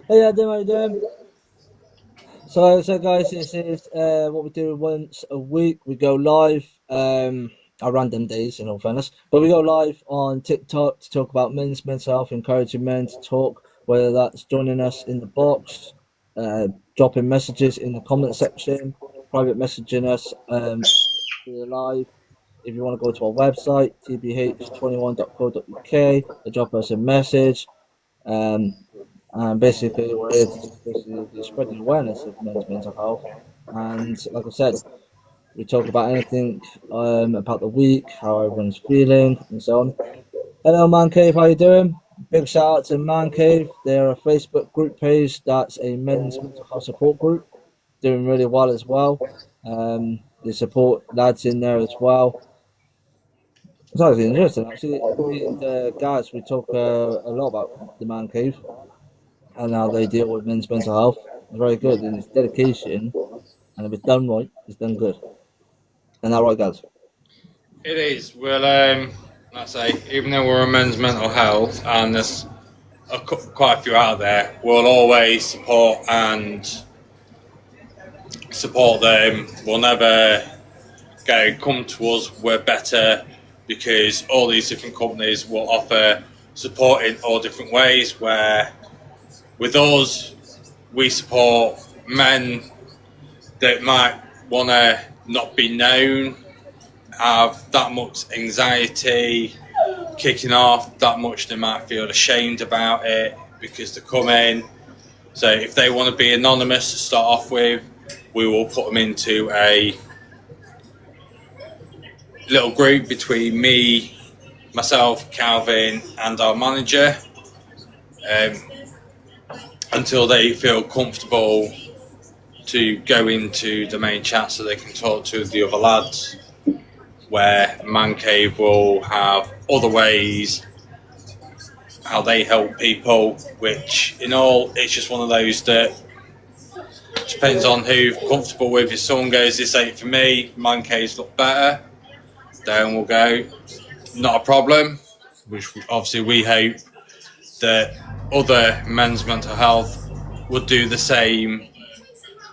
Hey, Adam, how you doing? So guys, this is what we do once a week. We go live, our random days, in all fairness, but we go live on TikTok to talk about men's mental health, encouraging men to talk, whether that's joining us in the box, dropping messages in the comment section, private messaging us via live. If you want to go to our website, tbh21.co.uk, drop us a message. Um, and basically, we're here to just basically spread the awareness of men's mental health. And like I said, we talk about anything about the week, how everyone's feeling, and so on. Hello, Man Cave, how you doing? Big shout out to Man Cave. They're a Facebook group page that's a men's mental health support group, doing really well as well. They support lads in there as well. It's actually interesting. Actually, me and guys, we talk a lot about the Man Cave and how they deal with men's mental health. It's very good, and it's dedication, and if it's done right, it's done good. And that right, guys? It is. Well, like I say, even though we're a men's mental health, and there's quite a few out there, we'll always support them. We'll never go, come to us, we're better, because all these different companies will offer support in all different ways. Where with us, we support men that might want to not be known, have that much anxiety kicking off, that much they might feel ashamed about it because they come in. So if they want to be anonymous to start off with, we will put them into a little group between me, myself, Calvin, and our manager, um, until they feel comfortable to go into the main chat so they can talk to the other lads, where Man Cave will have other ways how they help people, which in all, it's just one of those that depends on who you're comfortable with. If someone goes, this ain't for me, Man Caves look better, then we'll go, not a problem, which obviously we hope that other men's mental health would do the same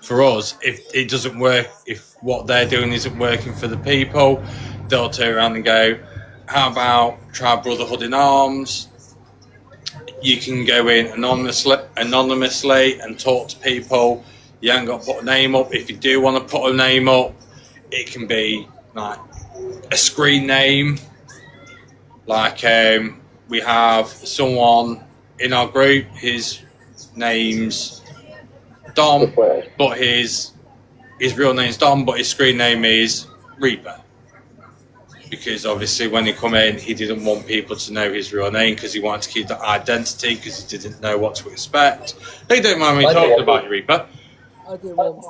for us. If it doesn't work, if what they're doing isn't working for the people, they'll turn around and go, how about try Brotherhood in Arms? You can go in anonymously and talk to people. You ain't got to put a name up. If you do want to put a name up, it can be like a screen name. Like we have someone in our group, his name's Dom, but his real name's Dom, but his screen name is Reaper. Because obviously when he come in, he didn't want people to know his real name because he wanted to keep that identity because he didn't know what to expect. They don't mind me talking about you, Reaper. I do want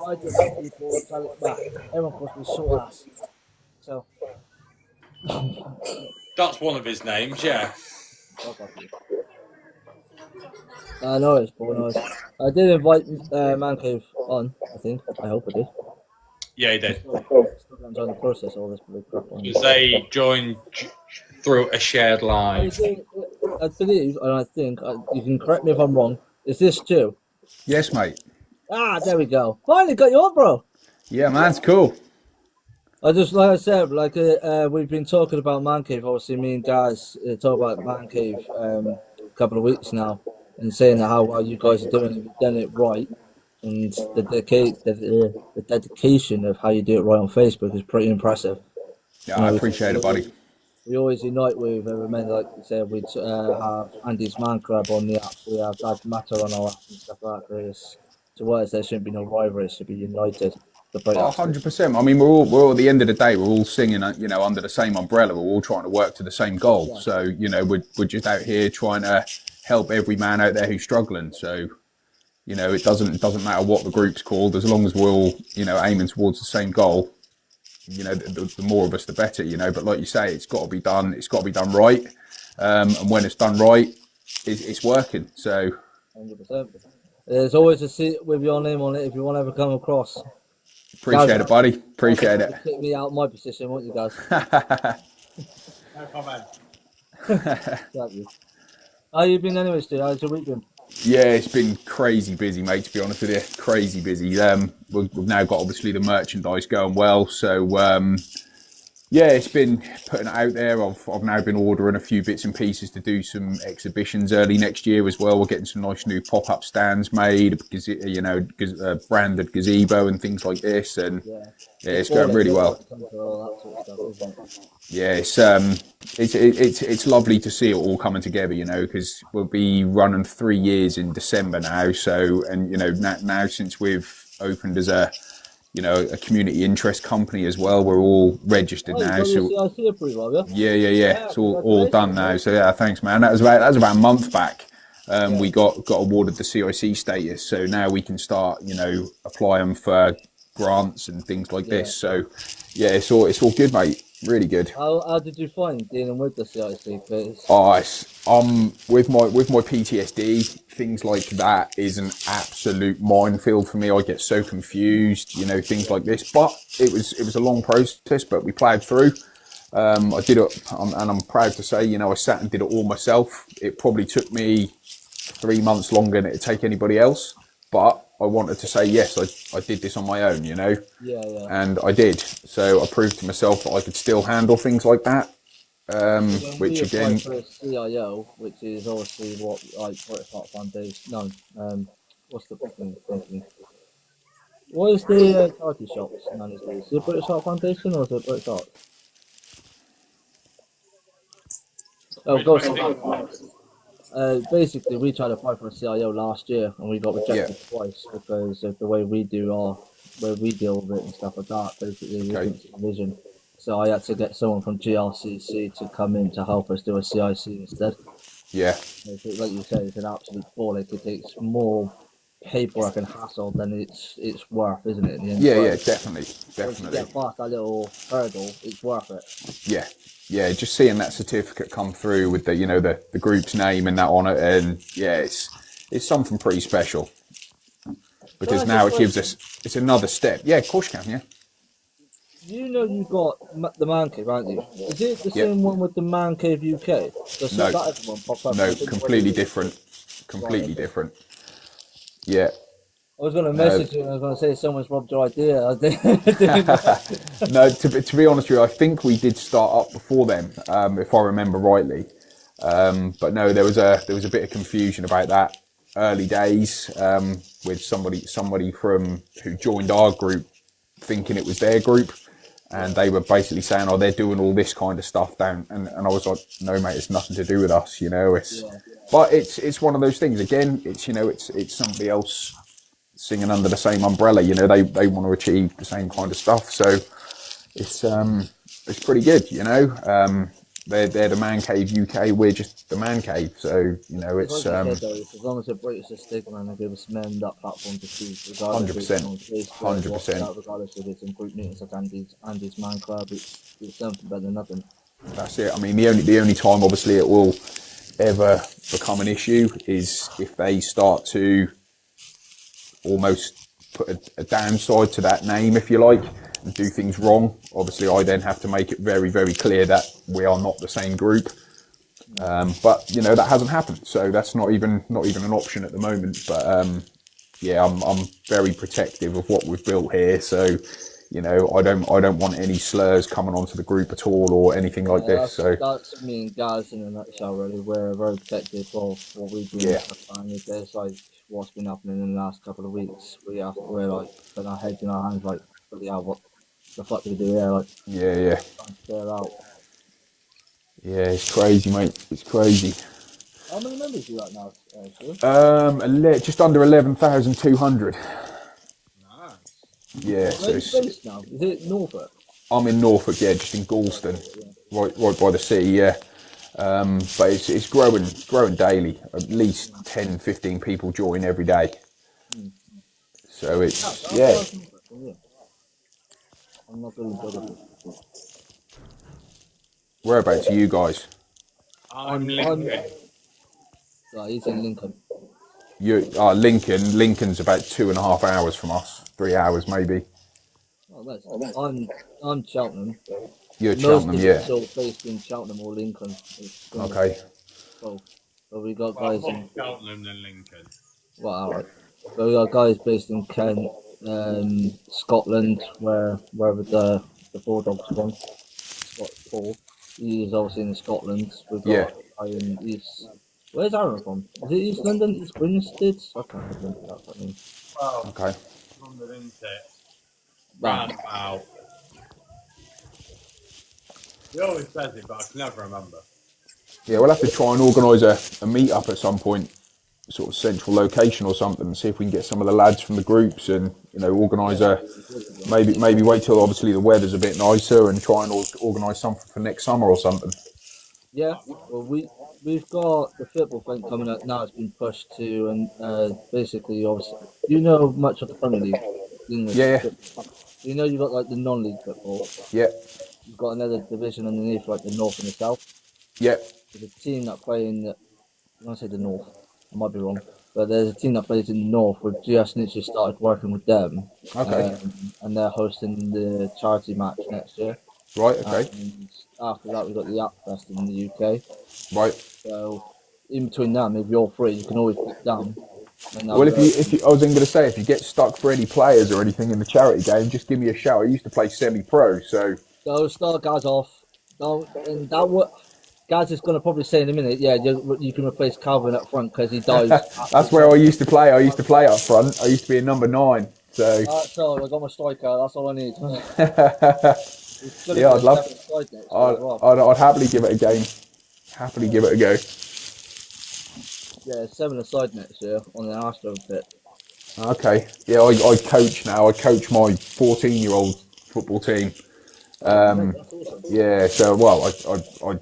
people to tell it back. Everyone calls me short ass. So. That's one of his names, yeah. No, it's Paul. No, I did invite Man Cave on. I think. I hope I did. Yeah, he did. Still enjoying the process of all this big crap on. Because they joined through a shared live. I believe, and I think, you can correct me if I'm wrong. Is this Stu? Yes, mate. Ah, there we go. Finally got you on, bro. Yeah, man, it's cool. I just, like I said, we've been talking about Man Cave. Obviously, me and guys talk about Man Cave a couple of weeks now, and saying how well you guys are doing. You've done it right, and the dedication of how you do it right on Facebook is pretty impressive. Yeah, I appreciate it, buddy. We always unite with men, like you said. We'd have Andy's Man Club on the app. We have Dad Matter on our app and stuff like that. To words, there shouldn't be no rivalry. It should be united. 100%. I mean, we're at the end of the day, we're all singing, under the same umbrella. We're all trying to work to the same goal. Yeah. So, we're just out here trying to help every man out there who's struggling. So, it doesn't matter what the group's called, as long as we're all, aiming towards the same goal. The more of us, the better. But like you say, it's got to be done. It's got to be done right. And when it's done right, it's working. So, 100%. There's always a seat with your name on it if you want to ever come across. Appreciate it, buddy. Appreciate it. Take me out of my position, won't you, guys? No comment. Thank you. How you been anyway, Stu? How's your week been? Yeah, it's been crazy busy, mate. To be honest with you, crazy busy. We've now got obviously the merchandise going well, so yeah, it's been putting it out there. I've now been ordering a few bits and pieces to do some exhibitions early next year as well. We're getting some nice new pop-up stands made, branded gazebo and things like this, and Yeah. yeah, it's going really well. All that sort of stuff, isn't it? Yeah, it's lovely to see it all coming together, because we'll be running 3 years in December now. So, and now since we've opened as a community interest company as well, we're all registered Oh, you now. got So your CIC approval, have you? yeah, it's all done now. So yeah, thanks, man. That was about a month back. We got awarded the CIC status, so now we can start, applying for grants and things like this. So yeah, it's all good, mate. Really good. How did you find dealing with the CIC? Because Oh, with my PTSD, things like that is an absolute minefield for me. I get so confused, things like this. But it was a long process, but we ploughed through. I did it, and I'm proud to say, I sat and did it all myself. It probably took me 3 months longer than it'd take anybody else, but I wanted to say yes, I did this on my own, yeah. and I did. So I proved to myself that I could still handle things like that. When Which we again, applied for a CIO, which is obviously what British Heart Foundation. No, what's the fucking thing? What is the charity shops known as? Is it British Heart Foundation or is it British Heart? Oh, Ghost Heart. Basically, we tried to apply for a CIO last year and we got rejected twice because of the way we deal with it and stuff like that. Basically, we Okay. couldn't see the vision. So I had to get someone from GRCC to come in to help us do a CIC instead. yeah, Like you said, it's an absolute ball. It takes more paperwork and hassle than it's worth, isn't it? In the end? yeah, But definitely, once you definitely. get past that little hurdle, it's worth it. Yeah. Just seeing that certificate come through with the group's name and that on it, and yeah, it's something pretty special because Can I now ask it you a gives us it's another step. Yeah, of course you can. Yeah. You know you got the Man Cave, aren't you? Is it the Yep. same one with the Man Cave UK? Does No. that everyone pop up? No, I didn't completely really- different. Completely Right, okay. different. Yeah. I was going to No. message you and I was going to say someone's robbed your idea. I didn't. No, to be honest with you, I think we did start up before then, if I remember rightly. But no, there was a bit of confusion about that early days with somebody from who joined our group thinking it was their group, and they were basically saying, "Oh, they're doing all this kind of stuff down," and I was like, "No, mate, it's nothing to do with us, It's but it's one of those things. Again, it's somebody else singing under the same umbrella. They want to achieve the same kind of stuff, so it's pretty good. They're the Man Cave UK. We're just the Man Cave. So it's As long as it breaks the stigma and it gives men that platform to speak, regardless 100%, if it's on Facebook, 100%. WhatsApp, regardless if it's in group meetings like Andy's Man Club, it's something better than nothing. That's it. I mean, the only time obviously it will ever become an issue is if they start to almost put a downside to that name, if you like, and do things wrong. Obviously, I then have to make it very, very clear that we are not the same group. But that hasn't happened, so that's not even an option at the moment. But yeah, I'm very protective of what we've built here. So I don't want any slurs coming onto the group at all or anything like this. So That's me and Gaz in a nutshell. Really, we're very protective of what we do. Yeah. And if there's like what's been happening in the last couple of weeks, we're like putting our heads in our hands, like, bloody hell, what the fuck do we do here? Like, yeah, trying to clear out. yeah, it's crazy, mate. It's crazy. How many members do you got now? Stuart? Just under 11,200. Nice. Yeah, so Where are you it's, based now? Is it Norfolk? I'm in Norfolk, yeah, just in Galston, right by the sea, yeah. But it's growing daily. At least 10, 15 people join every day. So it's yeah. I'm not really good at it. Whereabouts are you guys? I'm Lincoln. He's in Lincoln. Lincoln. Lincoln's about 2.5 hours from us. 3 hours maybe. Oh, nice. I'm Cheltenham. You're Most Cheltenham, of yeah. it's all based in Cheltenham or Lincoln. Okay. Both. but we got guys in. Cheltenham and Lincoln. Well, all right. But we got guys based in Kent, Scotland, wherever the Bulldogs from. Scott Paul. He's obviously in Scotland. We've got Yeah. a guy in East. Where's Aaron from? Is it East London? East Grinstead? I can't remember that name. Well, Okay. London, isn't it? Right. Roundabout. He always says it, but I can never remember. Yeah, we'll have to try and organise a meet up at some point, sort of central location or something, see if we can get some of the lads from the groups and organise a maybe wait till obviously the weather's a bit nicer and try and organise something for next summer or something. Yeah, well, we've got the football thing coming up now. It's been pushed to, and basically, obviously, you know much of the Premier League. English Yeah. football. You know, you got like the non-league football. Yeah, You've got another division underneath, like the North and the South. yeah, There's a team that play in the. I want to say the North. I might be wrong, but there's a team that plays in the North. We've just literally started working with them. Okay. And they're hosting the charity match next year. right, okay, And after that, we've got the App Fest in the UK. right. So in between them, if you're free, you can always pick them. Well, if you, I was going to say, if you get stuck for any players or anything in the charity game, just give me a shout. I used to play semi-pro, so Go start Gaz off. Don't, and that what Gaz is going to probably say in a minute. Yeah, you can replace Calvin up front because he dies. that's where I used to play. I used to play up front. I used to be a number 9. So That's all. I got my striker. That's all I need. yeah, I'd love. I'd happily give it a game. Happily give it a go. Yeah, 7 aside next year on the Astro pit. Okay. Yeah, I coach now. I coach my 14-year-old football team. That's awesome. Yeah. So I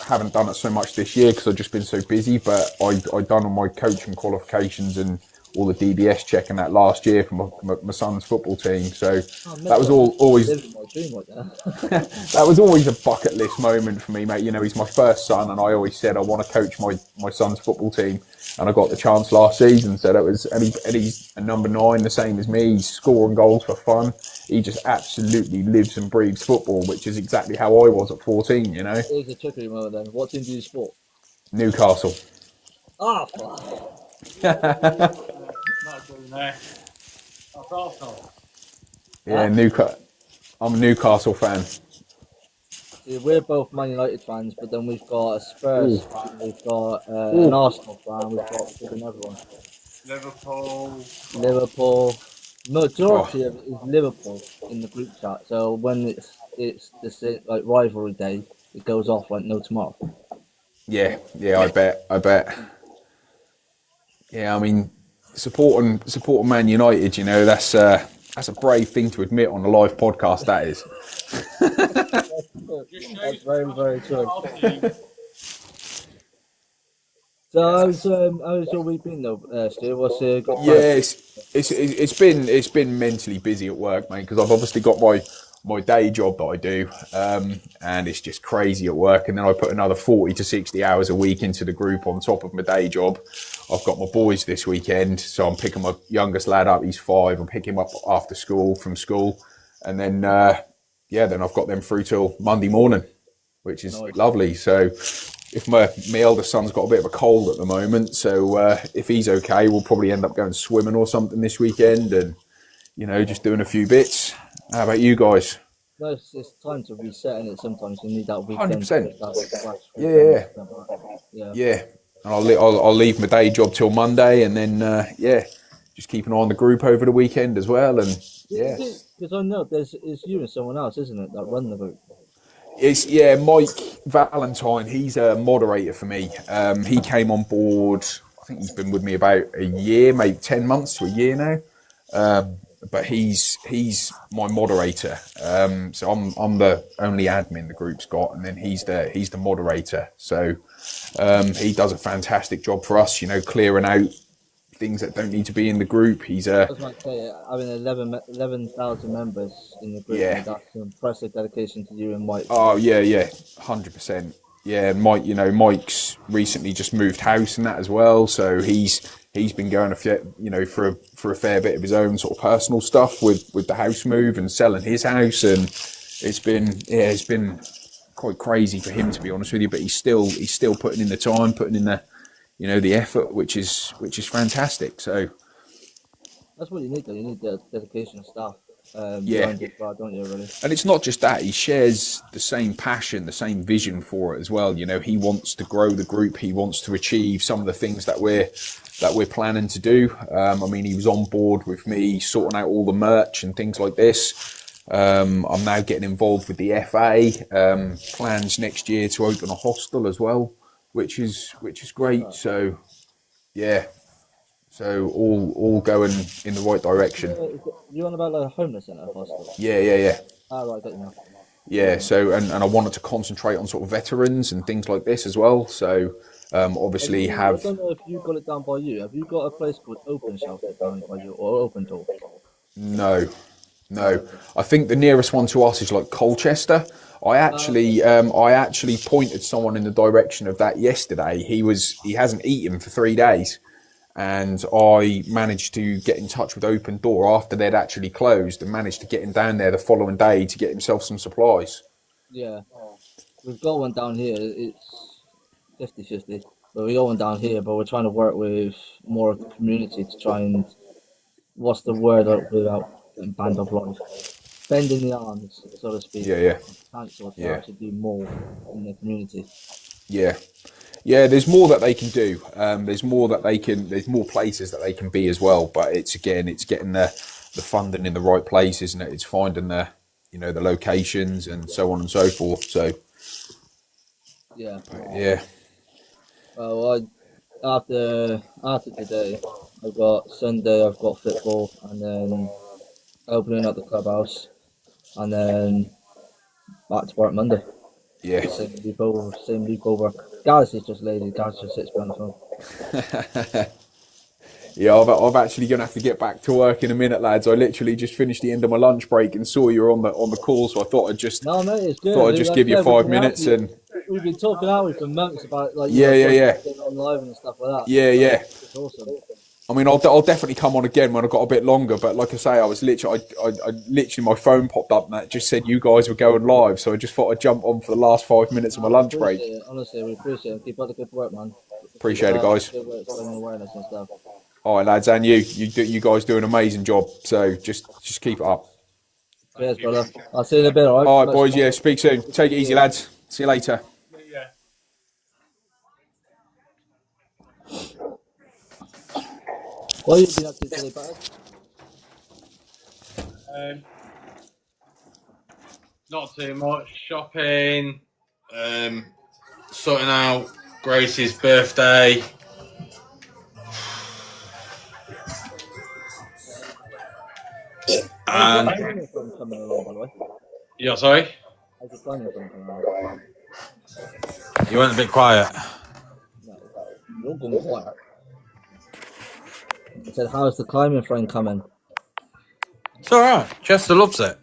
haven't done it so much this year because I've just been so busy. But I done all my coaching qualifications and all the DBS check and that last year for my son's football team. So that was always Living my dream like that. that was always a bucket list moment for me, mate. He's my first son, and I always said I want to coach my son's football team, and I got the chance last season. So that was, and he's a number 9, the same as me. He's scoring goals for fun. He just absolutely lives and breathes football, which is exactly how I was at 14. Here's a trickery moment then. What team do you support? Newcastle. Ah, fuck. Not doing there. That's Arsenal. Yeah, Newcastle. I'm a Newcastle fan. See, we're both Man United fans, but then we've got a Spurs fan, we've got an Arsenal fan, we've got freaking everyone. Liverpool. Majority of it is Liverpool in the group chat. So when it's the like rivalry day, it goes off like no tomorrow. Yeah, I bet. Yeah, I mean, supporting Man United, that's a brave thing to admit on a live podcast. That is. That's very, very true. So how's your week been though, Stu? What's got? Yeah, it's been mentally busy at work, mate, because I've obviously got my day job that I do, and it's just crazy at work. And then I put another 40 to 60 hours a week into the group on top of my day job. I've got my boys this weekend, so I'm picking my youngest lad up. He's 5. I'm picking him up after from school, and then then I've got them through till Monday morning, which is lovely. So if my eldest son's got a bit of a cold at the moment, so if he's okay, we'll probably end up going swimming or something this weekend, and just doing a few bits. How about you guys? No, it's time to reset, and sometimes you need that weekend. 100%. Yeah. And I'll leave my day job till Monday, and then just keep an eye on the group over the weekend as well. And because I know it's you and someone else, isn't it, that run the group? It's Mike Valentine. He's a moderator for me. He came on board. I think he's been with me about a year, maybe 10 months to a year now. But he's my moderator. So I'm the only admin the group's got, and then he's the moderator. So he does a fantastic job for us. Clearing out things that don't need to be in the group. He's I was like say, having 11,000 members in the group. Yeah. That's an impressive dedication to you and Mike. Oh yeah, 100%. Yeah, and Mike, Mike's recently just moved house and that as well. So he's been going for a fair bit of his own sort of personal stuff with the house move and selling his house, and it's been quite crazy for him, to be honest with you. But he's still putting in the time, putting in you know, the effort, which is fantastic. So That's what you need, though. You need the dedication of staff yeah, behind it, but don't you, really? and it's not just that, he shares the same passion, the same vision for it as well. You know, he wants to grow the group, he wants to achieve some of the things that we're planning to do. I mean, he was on board with me sorting out all the merch and things like this. I'm now getting involved with the FA, plans next year to open a hostel as well, which is great. So yeah, so all going in the right direction. You on about like a homeless centre hostel? Yeah. Ah, right, got you now. Yeah, so and I wanted to concentrate on sort of veterans and things like this as well. So obviously I have don't know if you got it down by you. Have you got a place called Open Shelter down by you, or Open Door? no. I think the nearest one to us is like Colchester. I actually pointed someone in the direction of that yesterday. He hasn't eaten for 3 days, and I managed to get in touch with Open Door after they'd actually closed and managed to get him down there the following day to get himself some supplies. Yeah, we've got one down here. It's 50-50, but we got one down here. But we're trying to work with more of the community to try and what's the word without getting banned off life? Bending the arms, so to speak. Yeah. Council to Yeah. actually do more in the community. Yeah, there's more that they can do. There's more places that they can be as well. But it's getting the funding in the right place, isn't it? It's finding the locations and so on and so forth. So Yeah. yeah, Well, after today, I've got Sunday. I've got football, and then opening up the clubhouse, and then back to work Monday. yeah. Same week over. Gareth is just lazy. Gareth just sits behind the phone. Yeah, I've actually gonna have to get back to work in a minute, lads. I literally just finished the end of my lunch break and saw you were on the call, so I thought I'd just No, mate, it's good. give you 5 minutes and we've been talking out for months about like getting on live and stuff like that. Yeah. It's awesome. I mean, I'll definitely come on again when I've got a bit longer. But like I say, I literally my phone popped up and that just said you guys were going live, so I just thought I'd jump on for the last 5 minutes of my lunch break. Honestly, we appreciate it. Keep up the good work, man. Appreciate it, guys. Good work, spreading awareness and stuff. All right, lads, and you guys do an amazing job. So just keep it up. Cheers, brother. I'll see you in a bit. All right, boys. Yeah, speak soon. Take it easy, lads. See you later. What have you been up to today, Pat? Not too much. Shopping, sorting out Gracie's birthday. And Coming along, by the way. yeah, sorry, How's the climbing from coming along? you went a bit quiet. No, you're going quiet. I said, how's the climbing frame coming? It's all right. Chester loves it.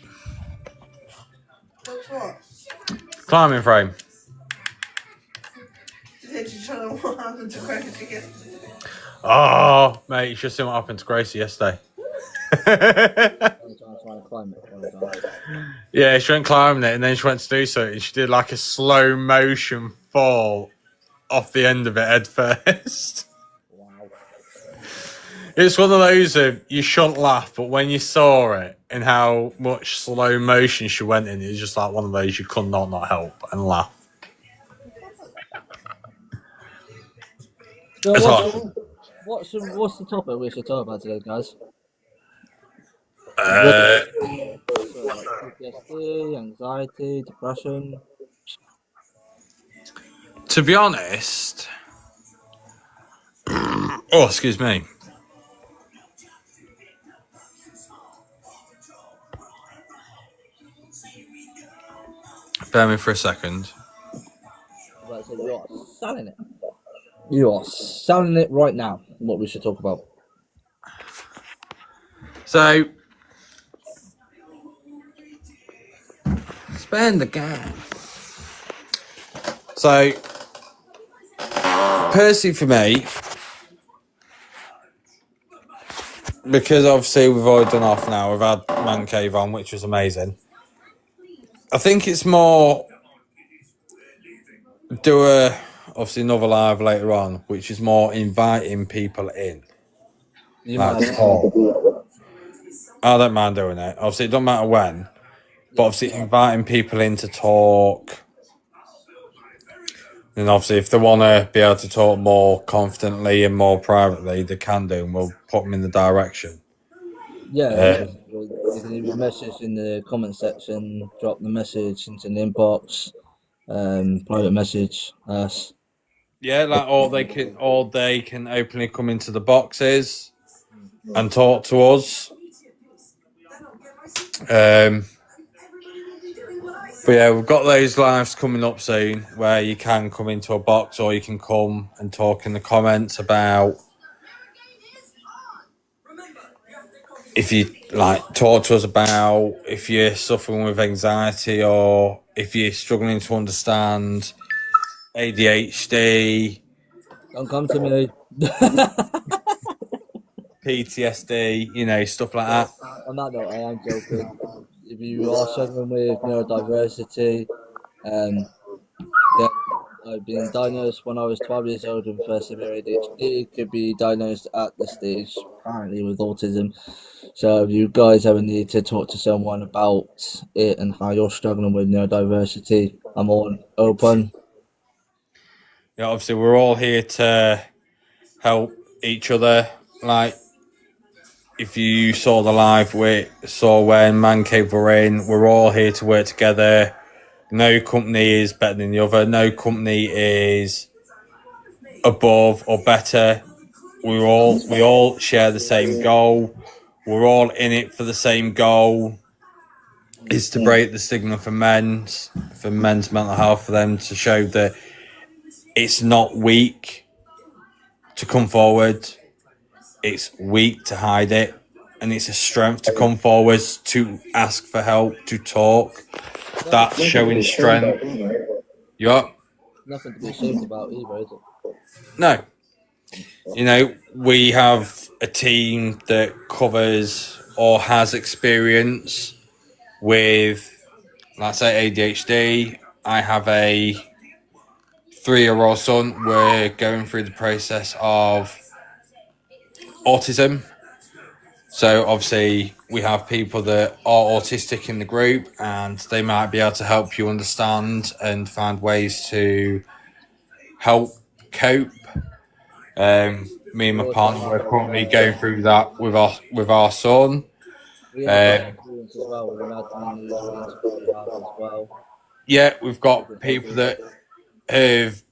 What's what? Climbing frame. Did you tell them what happened to Gracie yesterday? Oh, mate, you should see what happened to Gracie yesterday. I'm trying to climb it. Yeah, she went climbing it, and then she went to do so, and she did like a slow motion fall off the end of it head first. Wow. It's one of those you shouldn't laugh, but when you saw it and how much slow motion she went in, it's just like one of those you could not help and laugh. So what's the topic we should talk about today, guys? PTSD, anxiety, depression. To be honest, oh, excuse me. Bear me for a second. Right, so you are selling it. You are selling it right now. What we should talk about. So, spend the game. So, personally for me, because obviously we've already done half an hour, we've had Man Cave on, which was amazing. I think it's more do a obviously another live later on, which is more inviting people in. You Like, might talk. I don't mind doing it. Obviously, it doesn't matter when, but obviously inviting people in to talk. And obviously, if they want to be able to talk more confidently and more privately, they can do, and we'll put them in the direction. Yeah, you can leave a message in the comment section, drop the message into the inbox, private message us. Yeah, like or they can openly come into the boxes and talk to us. But yeah, we've got those lives coming up soon where you can come into a box or you can come and talk in the comments about if you like talk to us about if you're suffering with anxiety or if you're struggling to understand ADHD, Don't come to me. PTSD, you know, stuff like that. On that note, I am joking. If you are struggling with neurodiversity, then I've been diagnosed when I was 12 years old with severe ADHD. Could be diagnosed at this stage, apparently, with autism. So if you guys ever need to talk to someone about it and how you're struggling with neurodiversity, I'm all open. Yeah, obviously we're all here to help each other. Like if you saw the live we saw when Man Cave were in, we're all here to work together. No company is better than the other. No company is above or better. We all share the same goal. We're all in it for the same goal. Is to break the stigma for men's mental health, for them to show that it's not weak to come forward. It's weak to hide it. And it's a strength to come forward, to ask for help, to talk. That's showing strength. Yeah. Nothing to be ashamed about either, is it? No. You know, we have a team that covers or has experience with, let's say, ADHD. I have a 3-year-old son. We're going through the process of autism. So obviously we have people that are autistic in the group and they might be able to help you understand and find ways to help cope. Me and my partner are currently going through that with our son. We have experience as well with an admin who's been to rehab as well. Yeah, we've got people that have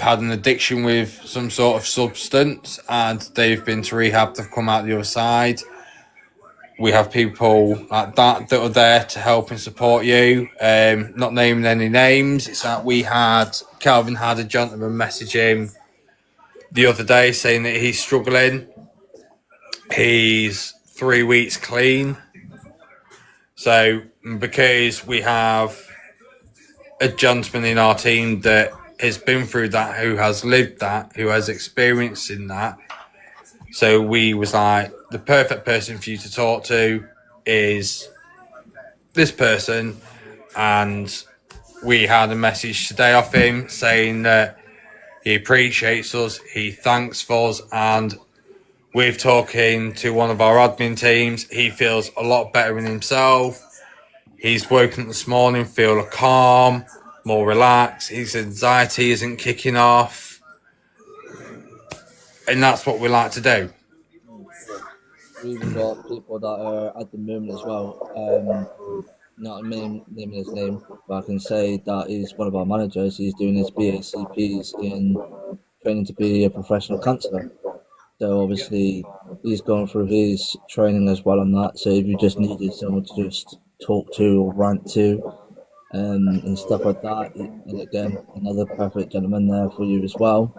had an addiction with some sort of substance and they've been to rehab, they've come out the other side. We have people like that are there to help and support you. Not naming any names, it's that Calvin had a gentleman message him the other day saying that he's struggling. He's 3 weeks clean. So because we have a gentleman in our team that has been through that, who has lived that, who has experience in that. So we was like, the perfect person for you to talk to is this person. And we had a message today off him saying that he appreciates us, he thanks for us, and we're talking to one of our admin teams. He feels a lot better in himself. He's woken up this morning, feel calm, more relaxed. His anxiety isn't kicking off. And that's what we like to do. We've even got people that are at the moment as well. Not naming his name, but I can say that he's one of our managers. He's doing his BACPs in training to be a professional counsellor. So obviously he's going through his training as well on that. So if you just needed someone to just talk to or rant to, and stuff like that, and again, another perfect gentleman there for you as well.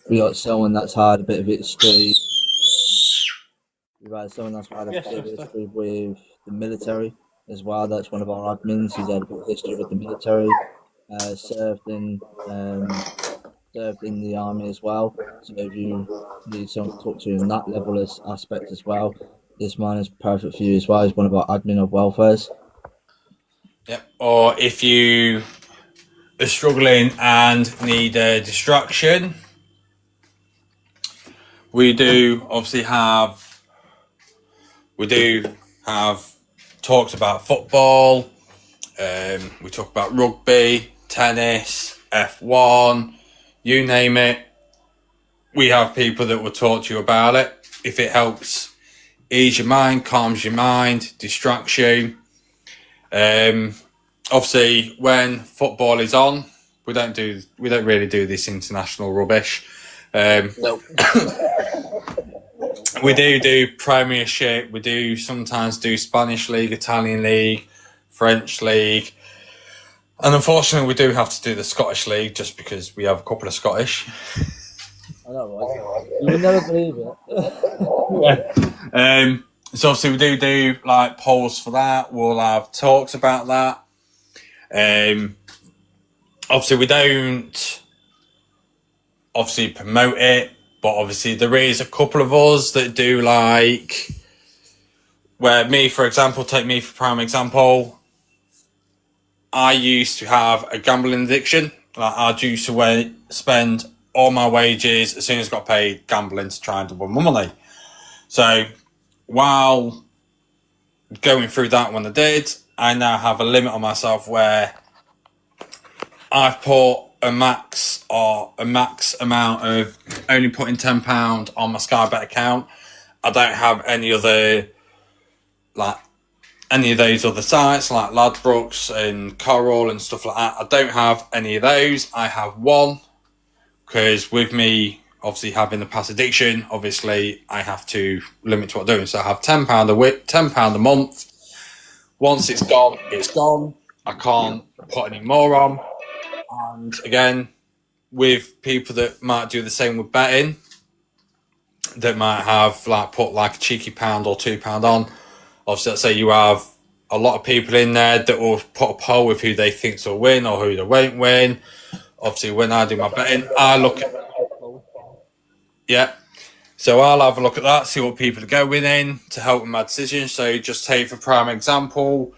We got someone that's had a bit of history. We've had someone that's had a bit of history with the military as well. That's one of our admins. He's had a bit of history with the military. Served in the army as well. So if you need someone to talk to in that level aspect as well, this man is perfect for you as well. He's one of our admin of welfares. Yep. Or if you are struggling and need a distraction, we do have talks about football. We talk about rugby, tennis, F1, you name it. We have people that will talk to you about it. If it helps ease your mind, calms your mind, distracts you. Obviously, when football is on, we don't really do this international rubbish. Nope. We do Premiership. We do sometimes do Spanish League, Italian League, French League, and unfortunately, we do have to do the Scottish League just because we have a couple of Scottish. I know, right? You would never believe it. So obviously we do like polls for that. We'll have talks about that. Obviously we don't promote it, but obviously there is a couple of us that do, like, where me, for example, take me for prime example. I used to have a gambling addiction. Like, I used to spend all my wages as soon as I got paid gambling to try and double my money. So while going through that when I did, I now have a limit on myself where I've put a max amount of only putting £10 on my Sky Bet account. I don't have any of those other sites like Ladbrokes and Coral and stuff like that. I don't have any of those. I have one, because with me obviously having the past addiction, obviously I have to limit to what I'm doing. So I have £10 a month. Once it's gone, it's gone. I can't put any more on. And again, with people that might do the same with betting, that might have put a cheeky £1 or £2 on. Obviously, let's say you have a lot of people in there that will put a poll with who they think will win or who they won't win. Obviously, when I do my betting, I look at... Yeah. So I'll have a look at that, see what people are going in to help with my decision. So just take for prime example,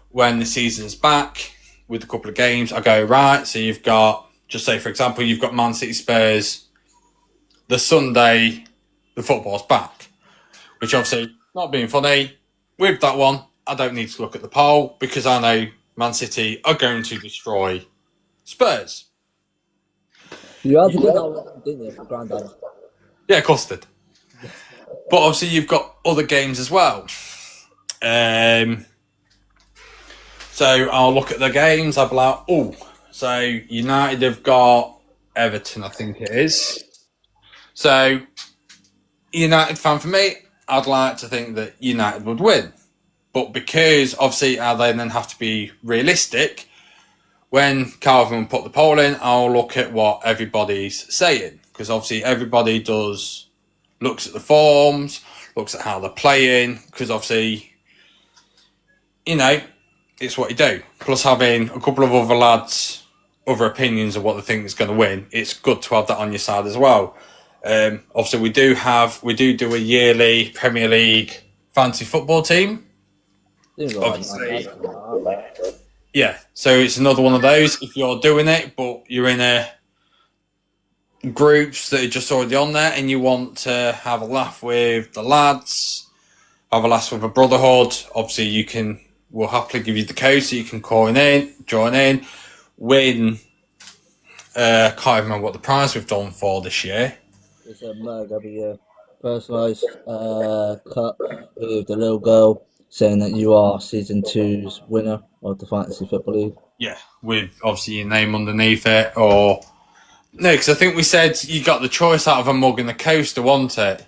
when the season's back with a couple of games, I go, right, so you've got, just say for example, you've got Man City Spurs the Sunday, the football's back. Which obviously, not being funny, with that one, I don't need to look at the poll because I know Man City are going to destroy Spurs. You had to get that one, didn't you, for Grandad? Yeah, of course I did. But obviously you've got other games as well. So I'll look at the games, I'll be like, oh, so United have got Everton, I think it is. So, United fan for me, I'd like to think that United would win. But because, obviously, I then have to be realistic, when Calvin put the poll in, I'll look at what everybody's saying. Because obviously everybody looks at the forms, looks at how they're playing, because obviously, it's what you do. Plus having a couple of other lads, other opinions of what they think is going to win, it's good to have that on your side as well. Obviously, we do a yearly Premier League fantasy football team. Obviously, yeah. So it's another one of those. If you're doing it, but you're in a groups that are just already on there, and you want to have a laugh with the lads, have a laugh with a brotherhood, obviously we'll happily give you the code so you can join in, win. Can't remember what the prize we've done for this year. It's a mug every year. Personalised cup with the little girl saying that you are season 2's winner of the Fantasy Football League. Yeah, with obviously your name underneath it, or no, because I think we said you got the choice out of a mug and the coaster, wasn't it?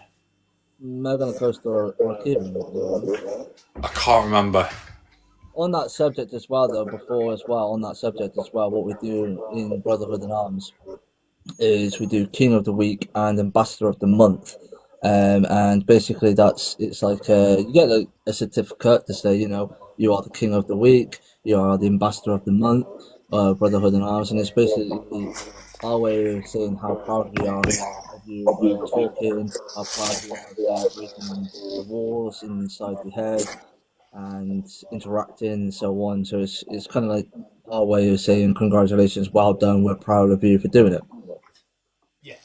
Mug and a coaster or a kid. I can't remember. On that subject as well, what we do in Brotherhood in Arms is we do King of the Week and Ambassador of the Month. And basically it's like you get a certificate to say, you are the King of the Week, you are the Ambassador of the Month, Brotherhood in Arms, and it's basically our way of saying how proud we are of you talking, how proud we are of reading the walls inside your head. and interacting and so on. So it's kind of like our way of saying congratulations, well done, we're proud of you for doing it. Yeah.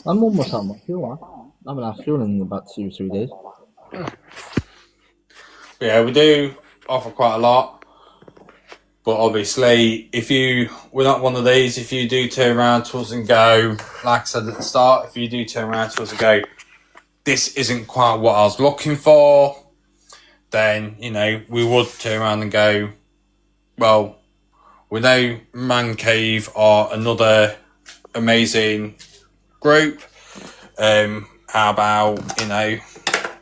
I'm almost out of my fuel, man. I haven't had fuel in about 2 or 3 days. Yeah, we do offer quite a lot. But obviously, we're not one of these, if you do turn around to us and go, like I said at the start, if you do turn around to us and go, this isn't quite what I was looking for, then, we would turn around and go, well, we know Man Cave are another amazing group. How about, like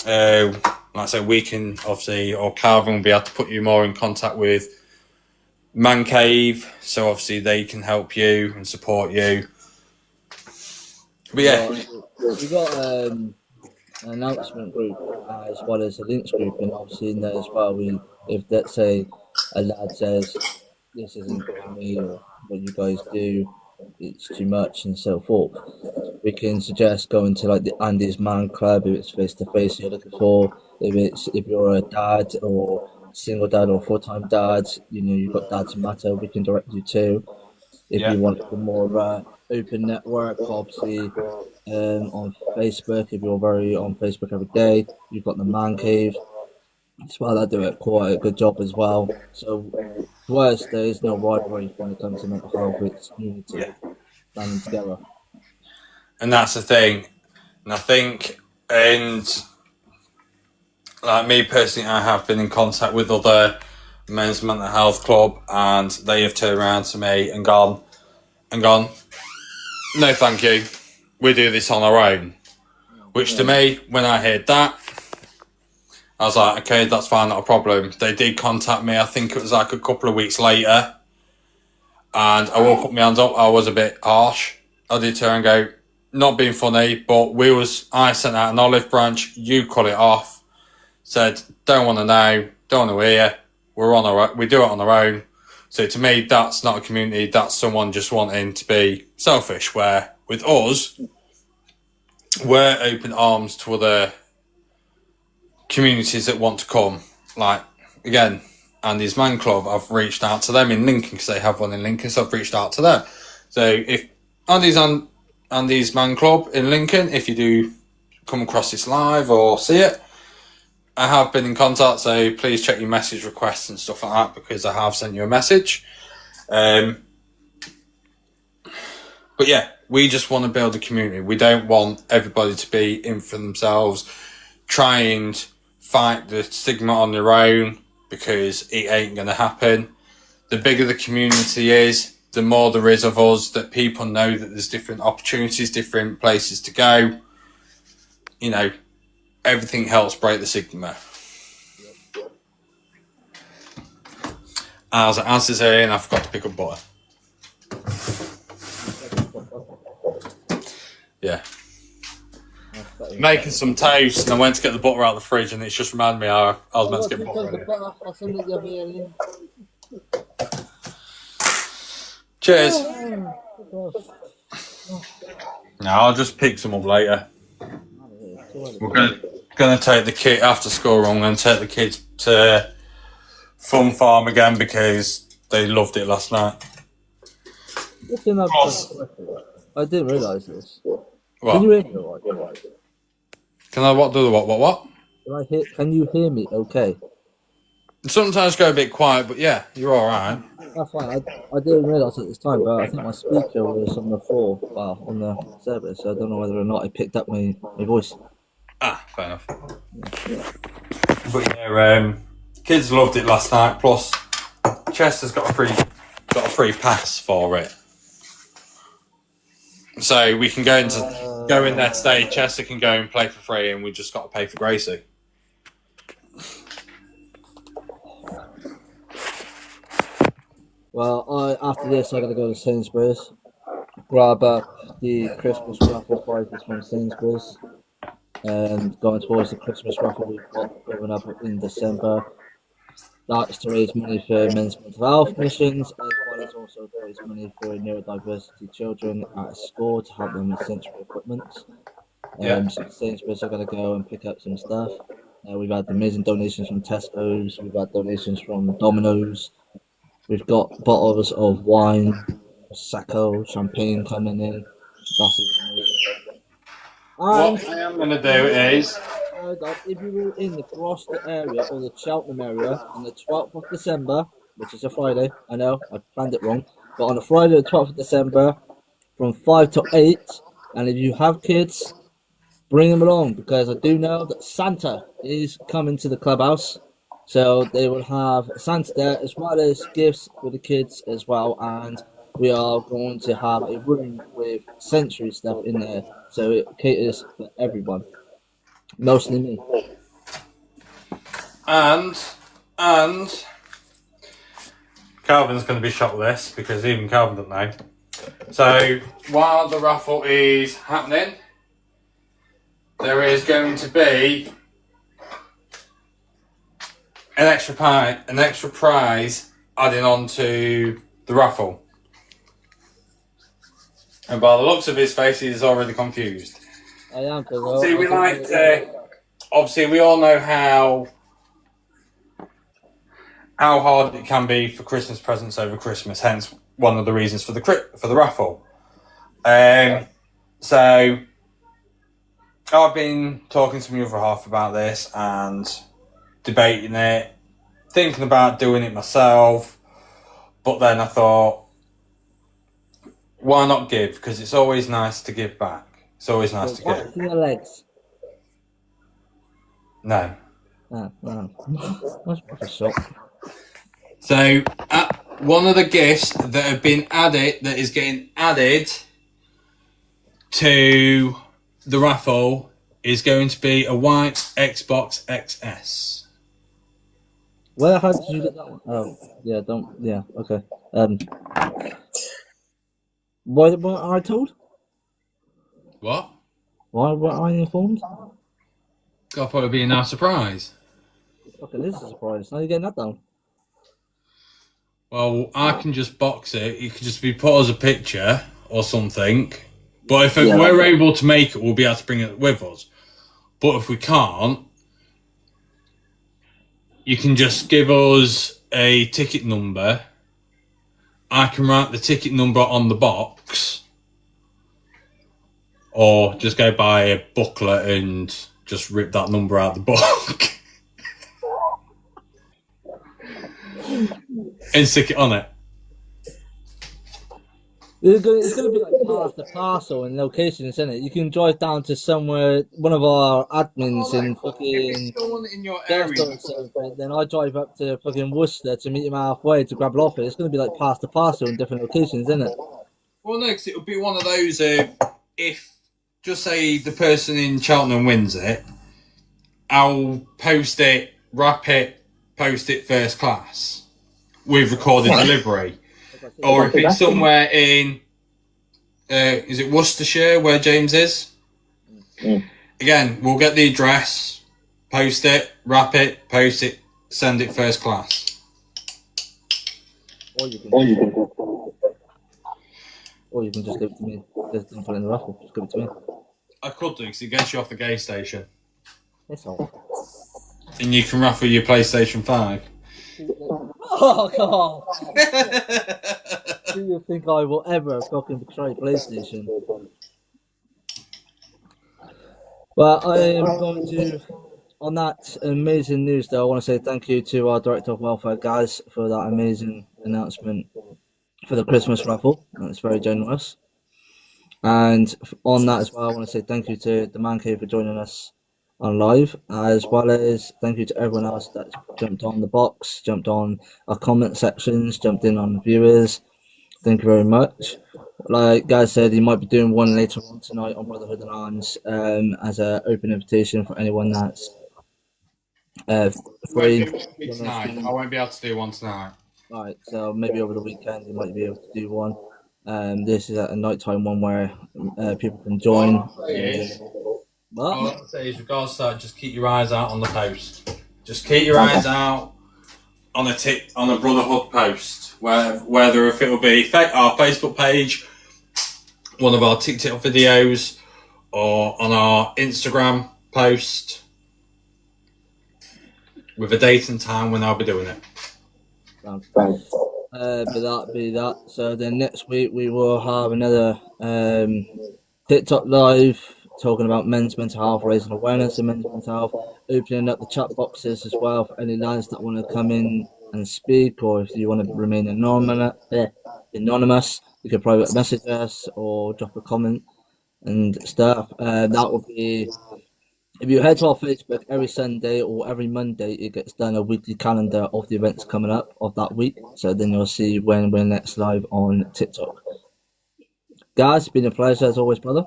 I said, we can obviously, or Calvin will be able to put you more in contact with Man Cave, so obviously they can help you and support you. But yeah. We got an announcement group as well as a links group, and obviously in there as well, if let's say a lad says this isn't for me or what you guys do, it's too much and so forth, we can suggest going to like the Andy's Man Club if it's face to face you're looking for. If you're a dad or single dad or full-time dad, you've got Dads Matter, we can direct you to. If you want more of a open network, obviously on Facebook, if you're very on Facebook every day, you've got the Man Cave as well. I do it quite a good job as well. So worst, there is no rivalry when it comes to mental health. It's unity, standing together. And that's the thing. And I think, like me personally, I have been in contact with other men's mental health club, and they have turned around to me and gone, no thank you, we do this on our own. Which to me, when I heard that, I was like, okay, that's fine, not a problem. They did contact me, I think it was like a couple of weeks later, and I will put my hands up, I was a bit harsh. I did turn and go, not being funny, but I sent out an olive branch, you cut it off, said, don't want to know, don't want to hear, we do it on our own. So to me, that's not a community, that's someone just wanting to be selfish, where with us, we're open arms to other communities that want to come. Like, again, Andy's Man Club, I've reached out to them in Lincoln because they have one in Lincoln, so I've reached out to them. So if Andy's Man Club in Lincoln, if you do come across this live or see it, I have been in contact, so please check your message requests and stuff like that, because I have sent you a message. But yeah, we just want to build a community. We don't want everybody to be in for themselves, try and fight the stigma on their own, because it ain't going to happen. The bigger the community is, the more there is of us, that people know that there's different opportunities, different places to go. Everything helps break the stigma. As is here, and I forgot to pick up butter. Yeah. Making some toast, and I went to get the butter out of the fridge, and it's just reminded me I was meant to get butter ready. Cheers. No, I'll just pick some up later. We're gonna take the kid after school run. I'm gonna take the kids to Fun Farm again because they loved it last night. I didn't realise this. What? Can you hear me all right? Can I what? Do the what? What? Can you hear me okay? Sometimes go a bit quiet, but yeah, you're all right. That's fine. I didn't realise at this time, but I think my speaker was on the floor, on the service, so I don't know whether or not I picked up my voice. Fair enough. But yeah, kids loved it last night. Plus, Chester's got a free pass for it, so we can go in there today. Chester can go and play for free, and we just got to pay for Gracie. Well, after this, I gotta go to Sainsbury's, grab up the Christmas raffle prizes from Sainsbury's, and going towards the Christmas raffle we've got going up in December. That's to raise money for men's mental health missions, as well as also to raise money for neurodiversity children at a school to help them with sensory equipment. Yeah. So Sainsbury's are going to go and pick up some stuff. We've had amazing donations from Tesco's. We've had donations from Domino's. We've got bottles of wine, Prosecco, champagne coming in. That's amazing. And What I am going to do is, if you were in the Gloucester area or the Cheltenham area on the 12th of December, which is a Friday, I know I planned it wrong, but on a Friday, the 12th of December, from 5 to 8, and if you have kids, bring them along because I do know that Santa is coming to the clubhouse. So they will have Santa there as well as gifts for the kids as well. And we are going to have a room with sensory stuff in there. So it caters for everyone. Mostly me. and Calvin's going to be shocked with this because even Calvin doesn't know. So while the raffle is happening, there is going to be an extra prize adding on to the raffle. And by the looks of his face, he's already confused. I am. See, we like to. Obviously, we all know how hard it can be for Christmas presents over Christmas. Hence, one of the reasons for the raffle. So, I've been talking to my other half about this and debating it, thinking about doing it myself, but then I thought, why not give? Because it's always nice to give back. It's always nice to give. Your legs. No. Oh, wow. That's a shock. So, one of the gifts that have been added, that is getting added to the raffle, is going to be a white Xbox XS. Where how did you get that one? Oh, yeah, okay. Why weren't I told? What? Why weren't I informed? That'll probably be a nice surprise. It fucking is a surprise. How are you getting that down? Well, I can just box it. It could just be put as a picture or something. But if we're able to make it, we'll be able to bring it with us. But if we can't, you can just give us a ticket number. I can write the ticket number on the box. Or just go buy a booklet and just rip that number out of the book. And stick it on it. It's going to be like past the parcel and locations, isn't it? You can drive down to somewhere, one of our admins in fucking someone in your area. Then I drive up to fucking Worcester to meet him halfway to grab an offer. It's going to be like past the parcel in different locations, isn't it? Well, no, because it would be one of those if, just say the person in Cheltenham wins it, I'll post it, wrap it, post it first class with recorded delivery. Or if it's somewhere in, is it Worcestershire where James is? Again, we'll get the address, post it, wrap it, post it, send it first class. Or you can just give it to me. Just don't put it in the raffle. Just give it to me. I could do, because it gets you off the gas station. It's all. And you can raffle your PlayStation 5. Oh, God! Do you think I will ever fucking betray PlayStation? Well, I am going to, on that amazing news though, I want to say thank you to our Director of Welfare, guys, for that amazing announcement for the Christmas raffle. That's very generous. And on that as well, I want to say thank you to the Man Cave for joining us on live, as well as thank you to everyone else that jumped on the box, jumped on our comment sections, jumped in on the viewers. Thank you very much. Like guys said, he might be doing one later on tonight on Brotherhood and Arms as an open invitation for anyone that's free. Tonight. I won't be able to do one tonight. Right, so maybe over the weekend you might be able to do one. This is at a nighttime one where people can join. All I can say is, regards to that, just keep your eyes out on the post. Just keep your eyes out on a Brotherhood post, whether if it'll be our Facebook page, one of our TikTok videos, or on our Instagram post with a date and time when I'll be doing it. Be that. So then next week we will have another TikTok live talking about men's mental health, raising awareness of men's mental health, opening up the chat boxes as well for any lads that want to come in and speak, or if you want to remain anonymous, you can private message us or drop a comment and stuff. That will be, if you head to our Facebook every Sunday or every Monday, it gets done a weekly calendar of the events coming up of that week. So then you'll see when we're next live on TikTok. Guys, it's been a pleasure as always, brother.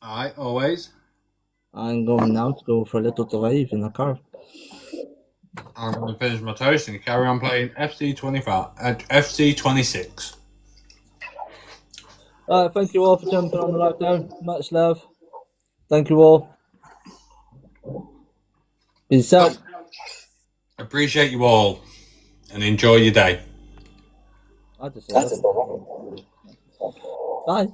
Aye, always. I'm going now to go for a little drive in the car. I'm going to finish my toast and carry on playing FC26. Thank you all for jumping on the lockdown. Much love. Thank you all. Peace out. Appreciate you all and enjoy your day. I just said that. Bye.